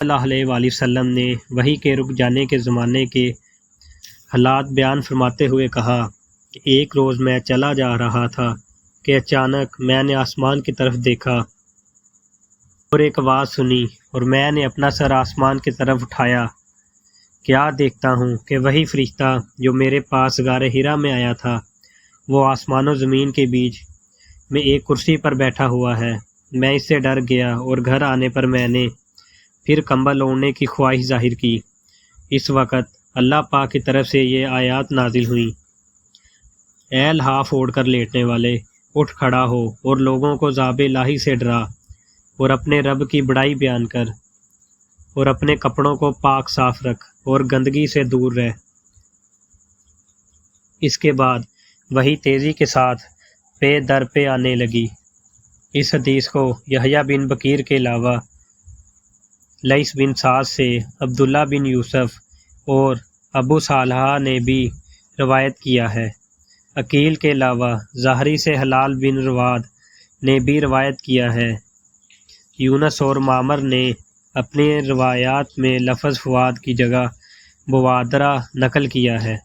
اللہ علیہ وآلہ وسلم نے وحی کے رک جانے کے زمانے کے حالات بیان فرماتے ہوئے کہا کہ ایک روز میں چلا جا رہا تھا کہ اچانک میں نے آسمان کی طرف دیکھا اور ایک آواز سنی، اور میں نے اپنا سر آسمان کی طرف اٹھایا، کیا دیکھتا ہوں کہ وہی فرشتہ جو میرے پاس غار حرا میں آیا تھا وہ آسمان و زمین کے بیچ میں ایک کرسی پر بیٹھا ہوا ہے۔ میں اس سے ڈر گیا اور گھر آنے پر میں نے پھر کمبل اوڑھنے کی خواہش ظاہر کی۔ اس وقت اللہ پاک کی طرف سے یہ آیات نازل ہوئیں، اے لحاف اوڑھ کر لیٹنے والے، اٹھ کھڑا ہو اور لوگوں کو عذاب الہی سے ڈرا، اور اپنے رب کی بڑائی بیان کر، اور اپنے کپڑوں کو پاک صاف رکھ اور گندگی سے دور رہ۔ اس کے بعد وہی تیزی کے ساتھ پے در پہ آنے لگی۔ اس حدیث کو یحییٰ بن بکیر کے علاوہ لیث بن سعد سے عبداللہ بن یوسف اور ابو صالحہ نے بھی روایت کیا ہے۔ عقیل کے علاوہ ظاہری سے حلال بن رواد نے بھی روایت کیا ہے۔ یونس اور معمر نے اپنی روایات میں لفظ فواد کی جگہ بوادرہ نقل کیا ہے۔